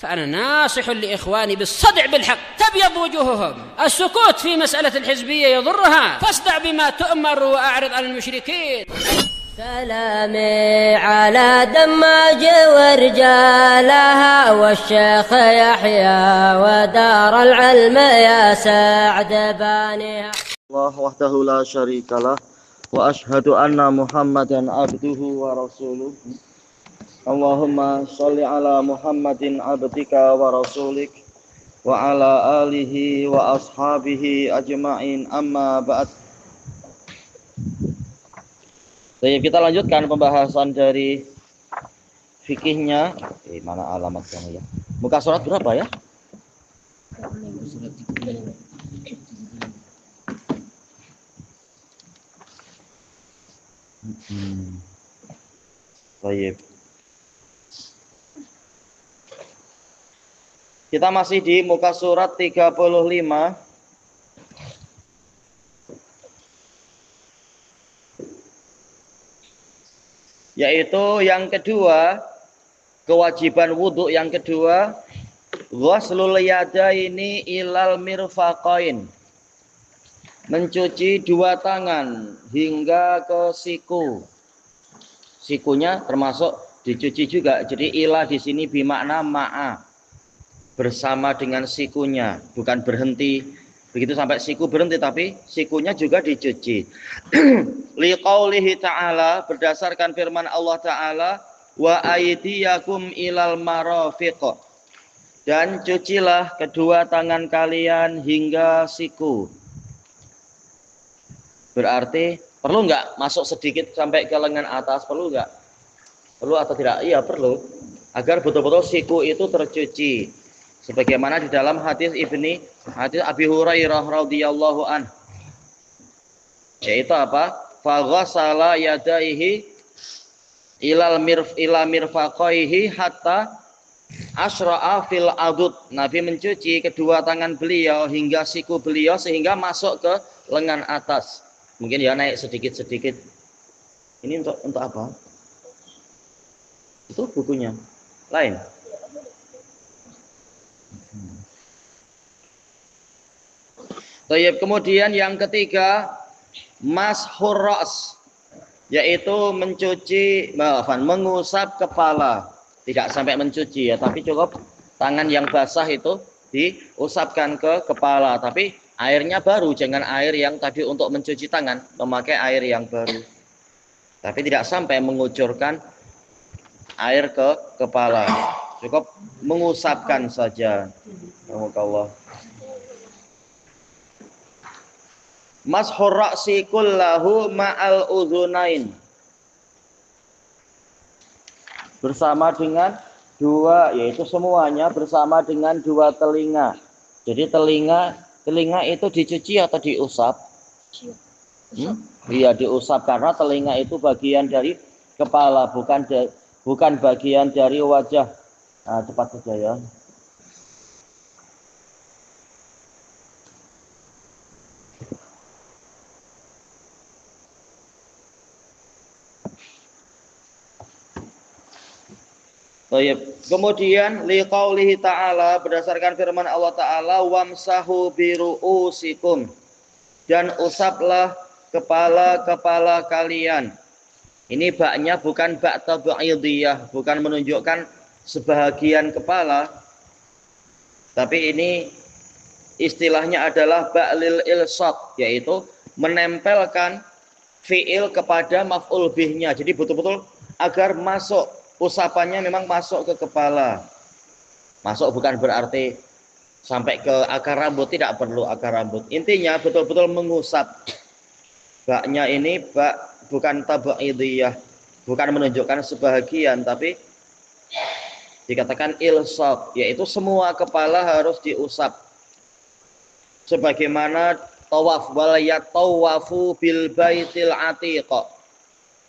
فأنا ناصح لإخواني بالصدع بالحق تبيض وجوههم. السكوت في مسألة الحزبية يضرها، فاصدع بما تؤمر وأعرض عن المشركين. سلامي على دماج ورجالها والشيخ يحيى ودار العلم يا سعد بانيها. الله وحده لا شريك له وأشهد أن محمدا عبده ورسوله. Allahumma sholli ala Muhammadin abdika wa rasulik wa ala alihi wa ashabihi ajma'in, amma ba'd. Jadi kita lanjutkan pembahasan dari fikihnya. Mana alamat kamu ya? Muka surat berapa ya? Baik. Kita masih di muka surat 35. Yaitu yang kedua, kewajiban wudhu yang kedua, ghuslul yadaini ilal mirfaqain. Mencuci dua tangan hingga ke siku. Sikunya termasuk dicuci juga. Jadi ila di sini bermakna ma'a. Bersama dengan sikunya, bukan berhenti begitu sampai siku berhenti, tapi sikunya juga dicuci. Liqaulihi ta'ala, berdasarkan firman Allah Ta'ala, wa aydiyakum ilal marafiq, dan cucilah kedua tangan kalian hingga siku. Berarti perlu nggak masuk sedikit sampai ke lengan atas? Perlu nggak? Perlu atau tidak? Iya perlu, agar betul-betul siku itu tercuci. Sebagaimana di dalam hadis Abi Hurairah radhiyallahu an, yaitu apa? Faghasala yadaihi ila mirfaqaihi hatta asra'a fil adud. Nabi mencuci kedua tangan beliau hingga siku beliau sehingga masuk ke lengan atas. Mungkin ya naik sedikit-sedikit. Ini untuk apa? Itu bukunya lain. Kemudian yang ketiga, mashur ra's, yaitu mengusap kepala. Tidak sampai mencuci ya, tapi cukup tangan yang basah itu diusapkan ke kepala. Tapi airnya baru, jangan air yang tadi untuk mencuci tangan, memakai air yang baru. Tapi tidak sampai mengucurkan air ke kepala, cukup mengusapkan saja. Alhamdulillah. Mashur ra'si kullahu ma'al udhunain, bersama dengan dua, yaitu semuanya bersama dengan dua telinga. Jadi telinga itu dicuci atau diusap? Iya, diusap, karena telinga itu bagian dari kepala, bukan bagian dari wajah. Nah, cepat saja ya. Kemudian liqaulihi ta'ala, berdasarkan firman Allah Ta'ala, wamsahu biru'usikum, dan usaplah kepala-kepala kalian. Ini baknya bukan bak tabu'idiyah, bukan menunjukkan sebahagian kepala, tapi ini istilahnya adalah ba'lil ilsaq, yaitu menempelkan fi'il kepada maf'ul bihnya. Jadi betul-betul agar masuk, usapannya memang masuk ke kepala. Masuk bukan berarti sampai ke akar rambut, tidak perlu akar rambut. Intinya betul-betul mengusap. Baknya ini bak bukan tabu'idiyah, bukan menunjukkan sebahagian, tapi dikatakan ilsaq, yaitu semua kepala harus diusap. Sebagaimana tawaf, wal yatawafu bil baitil atiq,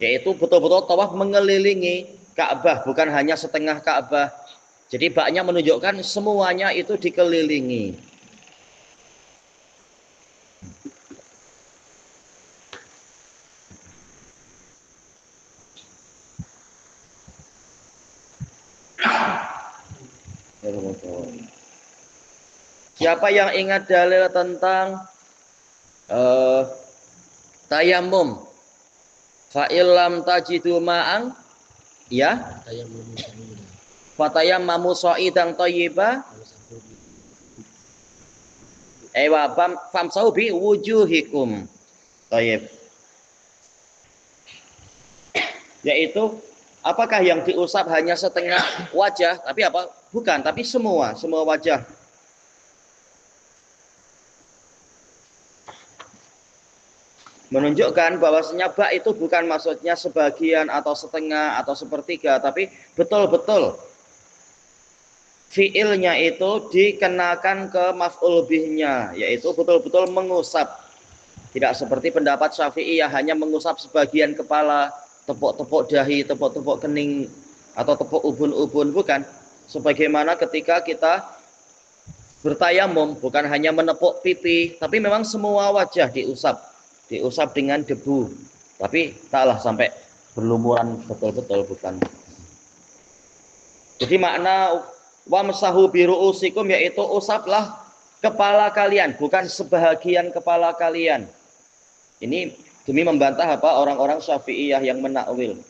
yaitu betul-betul tawaf mengelilingi Ka'bah, bukan hanya setengah Ka'bah. Jadi baknya menunjukkan semuanya itu dikelilingi. betul. Siapa yang ingat dalil tentang tayamum? Fa'ilam tajidu ma'ang, ya? Fatayammamu sha'idan thayyiba. Ewa famsahu bi wujuhikum. Thayyib. Yaitu apakah yang diusap hanya setengah wajah, tapi apa? Bukan, tapi semua wajah. Menunjukkan bahwasanya bak itu bukan maksudnya sebagian atau setengah atau sepertiga, tapi betul-betul fiilnya itu dikenakan ke maf'ul bihnya, yaitu betul-betul mengusap. Tidak seperti pendapat Syafi'i yang hanya mengusap sebagian kepala, tepuk-tepuk dahi, tepuk-tepuk kening, atau tepuk ubun-ubun, bukan. Sebagaimana ketika kita bertayamum, bukan hanya menepuk pipi, tapi memang semua wajah diusap dengan debu, tapi taklah sampai berlumuran betul-betul, bukan. Jadi makna wamsahu biru'usikum yaitu usaplah kepala kalian, bukan sebahagian kepala kalian. Ini demi membantah apa orang-orang Syafi'iyah yang menakwil.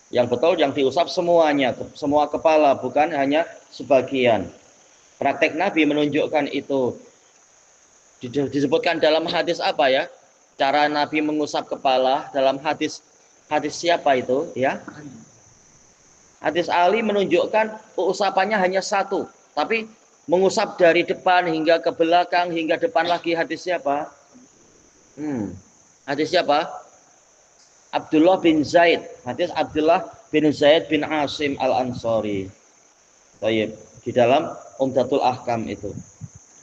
Yang betul yang diusap semuanya, semua kepala, bukan hanya sebagian. Praktek Nabi menunjukkan itu. Disebutkan dalam hadis apa ya? Cara Nabi mengusap kepala dalam hadis siapa itu ya? Hadis Ali menunjukkan usapannya hanya satu, tapi mengusap dari depan hingga ke belakang hingga depan lagi. Hadis siapa? Hadis siapa? Abdullah bin Zaid. Hadis Abdullah bin Zaid bin Asim Al-Ansari. Baik, di dalam Umdatul Ahkam itu.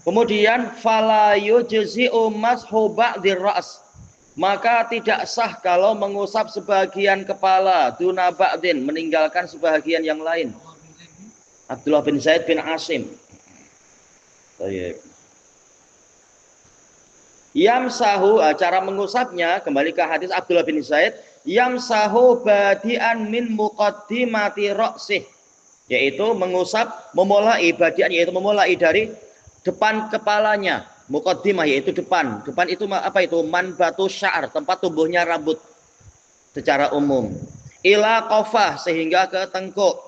Kemudian fala yujzi'u mashu ba'dir ra's, maka tidak sah kalau mengusap sebagian kepala, duna ba'din, meninggalkan sebagian yang lain. Abdullah bin Zaid bin Asim. Baik. Yamsahu, cara mengusapnya kembali ke hadis Abdullah bin Zaid, yamsahu badian min muqaddimati ra'sih, yaitu mengusap memulai badian, yaitu memulai dari depan kepalanya. Muqaddimah yaitu depan. Depan itu apa itu? Manbatu sya'ar, tempat tumbuhnya rambut secara umum. Ila qafah, sehingga ke tengkuk.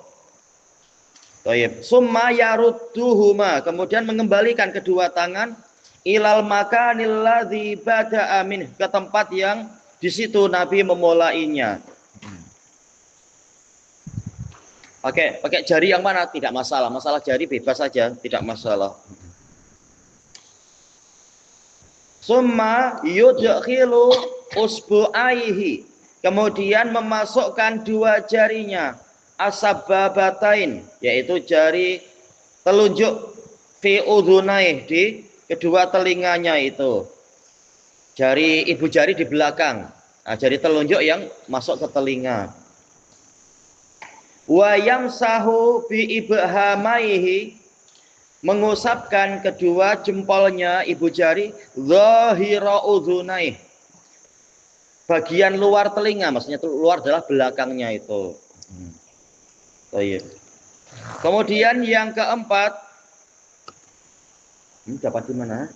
Thayyib. Summa yarudduhuma, kemudian mengembalikan kedua tangan ilal makanil ladzi bada'a min, ke tempat yang di situ Nabi memulainya. Pakai jari yang mana tidak masalah. Masalah jari bebas saja, tidak masalah. Summa yudkhilu usbu'aihi, kemudian memasukkan dua jarinya, asbabatain, yaitu jari telunjuk, fi udhunaih, di kedua telinganya itu. Jari ibu jari di belakang. Nah, jari telunjuk yang masuk ke telinga. Wa yamsahu bi ibhamaihi, mengusapkan kedua jempolnya ibu jari, zahira udhunaih, bagian luar telinga, maksudnya itu luar adalah belakangnya itu. Kemudian yang keempat, dapat di mana?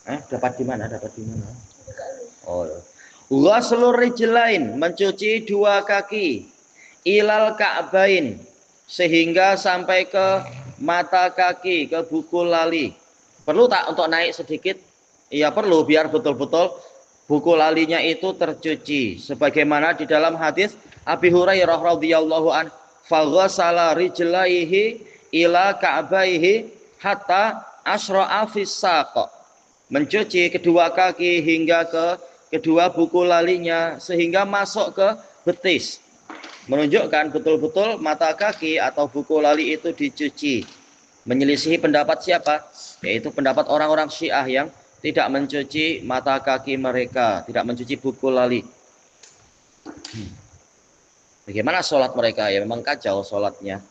Dapat di mana? Oh, ghuslur rijlain, mencuci dua kaki, ilal ka'bain, sehingga sampai ke mata kaki, ke buku lali. Perlu tak untuk naik sedikit? Iya perlu, biar betul-betul buku lalinya itu tercuci. Sebagaimana di dalam hadis Abi Hurairah radhiyallahu an, faghasala rijlaihi ila ka'baihi hatta asra'a fis saq, mencuci kedua kaki hingga ke kedua buku lalinya sehingga masuk ke betis. Menunjukkan betul-betul mata kaki atau buku lali itu dicuci. Menyelisihi pendapat siapa? Yaitu pendapat orang-orang Syiah yang tidak mencuci mata kaki mereka, tidak mencuci buku lali. Bagaimana sholat mereka? Ya memang kacau sholatnya.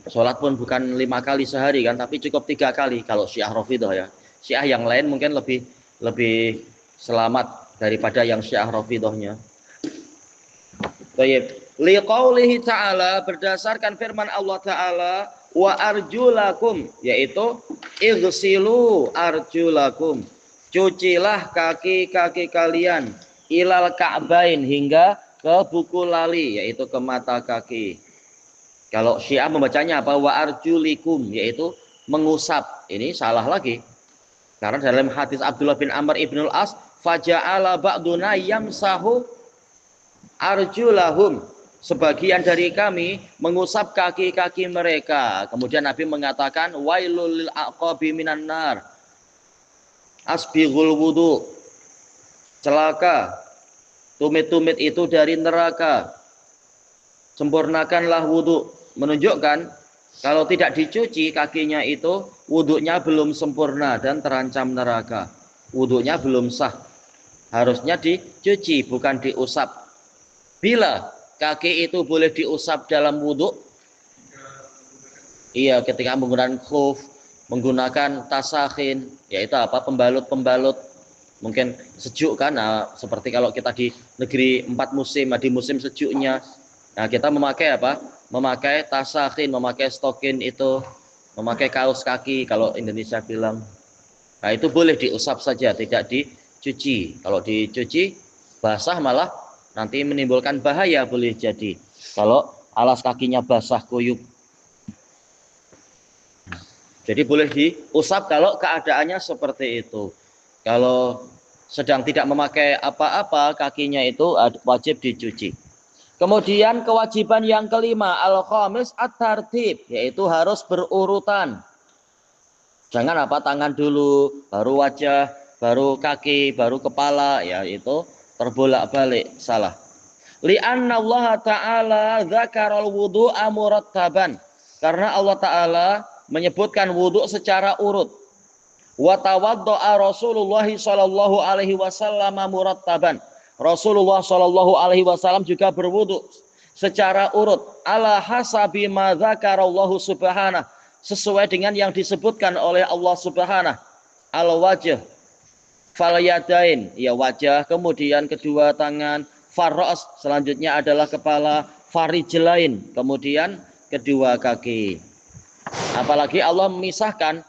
Sholat pun bukan 5 kali sehari kan, tapi cukup 3 kali kalau Syiah Rafidhah ya. Syiah yang lain mungkin lebih selamat daripada yang Syiah Rafidhahnya. Baik. Liqaulihi ta'ala, berdasarkan firman Allah Ta'ala, wa arjulakum, yaitu igsilu arjulakum, cucilah kaki-kaki kalian, ilal ka'bain, hingga ke buku lali, yaitu ke mata kaki. Kalau Syiah membacanya apa? Wa arjulikum, yaitu mengusap. Ini salah lagi. Karena dalam hadis Abdullah bin Amr ibnul As, faja'ala ba'duna yamsahu arjulahum, sebagian dari kami mengusap kaki-kaki mereka. Kemudian Nabi mengatakan, wailul lil aqabi minan nar, asbighul wudu, celaka tumit-tumit itu dari neraka, sempurnakanlah wudu. Menunjukkan kalau tidak dicuci kakinya itu, wudunya belum sempurna dan terancam neraka. Wudunya belum sah. Harusnya dicuci, bukan diusap. Bila kaki itu boleh diusap dalam wudhu? Iya, ketika menggunakan khuf, menggunakan tasakhin, yaitu apa? Pembalut-pembalut. Mungkin sejuk kan? Nah, seperti kalau kita di negeri 4 musim, di musim sejuknya. Nah, kita memakai apa? Memakai tasakhin, memakai stokin itu, memakai kaos kaki kalau Indonesia bilang. Nah, itu boleh diusap saja, tidak dicuci. Kalau dicuci basah malah nanti menimbulkan bahaya, boleh jadi. Kalau alas kakinya basah kuyup. Jadi boleh diusap kalau keadaannya seperti itu. Kalau sedang tidak memakai apa-apa, kakinya itu wajib dicuci. Kemudian kewajiban yang kelima, al-khamis at-tartib, yaitu harus berurutan. Jangan apa, tangan dulu, baru wajah, baru kaki, baru kepala, ya itu terbolak-balik, salah. Li'anna Allah Ta'ala dzakaral wudu'a murattaban, karena Allah Ta'ala menyebutkan wudhu secara urut. Wa tawaddo'a Rasulullah sallallahu alaihi wasallam murattaban, Rasulullah sallallahu alaihi wasallam juga berwudhu secara urut, ala hasabi ma dzakarallahu subhanahu, sesuai dengan yang disebutkan oleh Allah subhanahu. Al wajh fal yadain, ya wajah, kemudian kedua tangan, farras, selanjutnya adalah kepala, farijlain, kemudian kedua kaki. Apalagi Allah memisahkan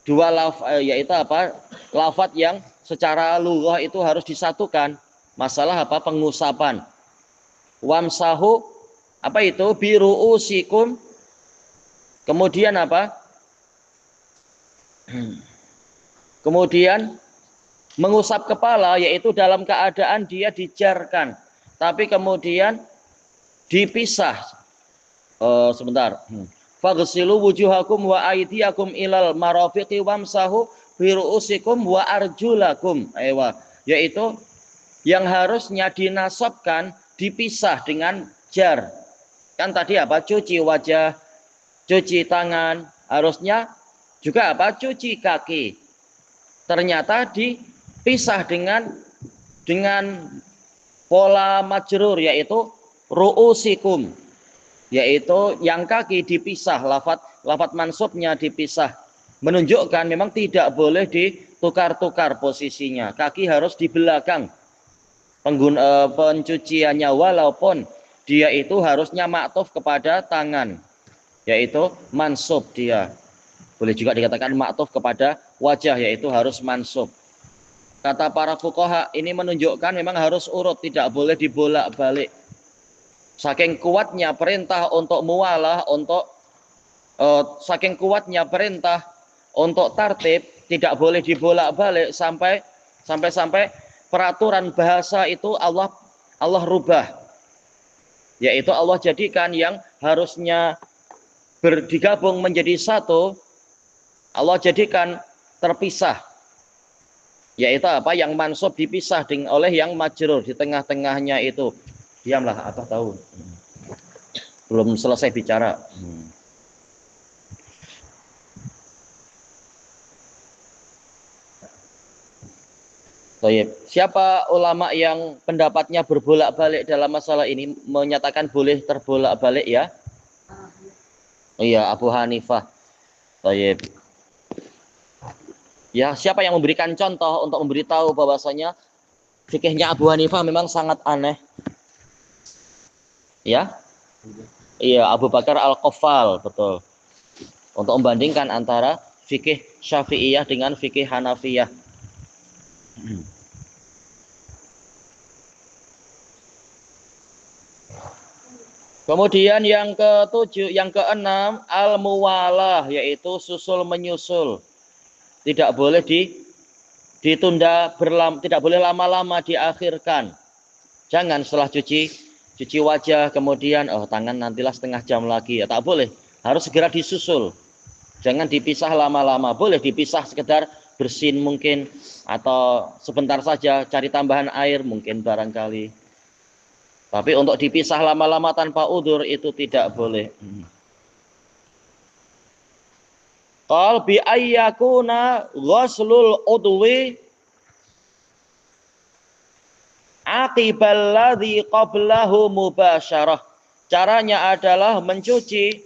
dua yaitu apa? Lafaz yang secara lughah itu harus disatukan. Masalah apa? Pengusapan. Wamsahu, apa itu? Biruusikum. Kemudian apa? Kemudian mengusap kepala, yaitu dalam keadaan dia dijarkan, tapi kemudian dipisah. Sebentar. Faghsilu wujuhakum wa aydiyakum ilal marafiqi wamsahu biruusikum wa arjulakum. Yaitu yang harusnya dinasabkan dipisah dengan jar. Kan tadi apa? Cuci wajah, cuci tangan, harusnya juga apa? Cuci kaki. Ternyata dipisah dengan pola majrur, yaitu ru'usikum, yaitu yang kaki dipisah, lafaz mansubnya dipisah, menunjukkan memang tidak boleh ditukar-tukar posisinya. Kaki harus di belakang pencuciannya, walaupun dia itu harusnya maktuf kepada tangan, yaitu mansub dia. Boleh juga dikatakan maktuf kepada wajah, yaitu harus mansub. Kata para fuqaha, ini menunjukkan memang harus urut, tidak boleh dibolak-balik. Saking kuatnya perintah untuk muwalah, saking kuatnya perintah untuk tartib, tidak boleh dibolak-balik sampai peraturan bahasa itu Allah rubah. Yaitu Allah jadikan yang harusnya digabung menjadi satu, Allah jadikan terpisah. Yaitu apa? Yang mansub dipisah oleh yang majrur di tengah-tengahnya itu. Diamlah, apa tahu. Belum selesai bicara. Siapa ulama yang pendapatnya berbolak-balik dalam masalah ini, menyatakan boleh terbolak-balik ya? Iya, Abu Hanifah. Ya, siapa yang memberikan contoh untuk memberitahu bahwasanya fikihnya Abu Hanifah memang sangat aneh? Ya? Iya, Abu Bakar Al-Qaffal, betul. Untuk membandingkan antara fikih Syafi'iyah dengan fikih Hanafiyah. Kemudian yang ketujuh, yang keenam, al-muwalah, yaitu susul menyusul. Tidak boleh ditunda, tidak boleh lama-lama diakhirkan. Jangan setelah cuci wajah, kemudian tangan nantilah setengah jam lagi. Ya, tak boleh. Harus segera disusul. Jangan dipisah lama-lama. Boleh dipisah sekedar bersin mungkin, atau sebentar saja cari tambahan air mungkin barangkali. Tapi untuk dipisah lama-lama tanpa udzur itu tidak boleh. Qal bi ayyakuna ghuslul udwi aqibal ladzi qablahu mubasyarah. Caranya adalah mencuci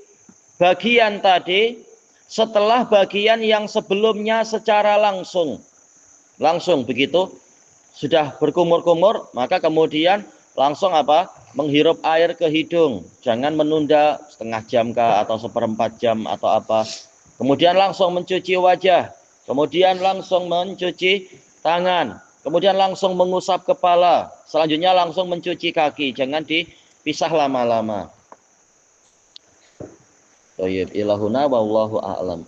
bagian tadi setelah bagian yang sebelumnya secara langsung. Langsung begitu sudah berkumur-kumur, maka kemudian langsung menghirup air ke hidung. Jangan menunda setengah jam kah, atau seperempat jam atau apa. Kemudian langsung mencuci wajah. Kemudian langsung mencuci tangan. Kemudian langsung mengusap kepala. Selanjutnya langsung mencuci kaki. Jangan dipisah lama-lama. Thayyib ilahuna wallahu a'lam.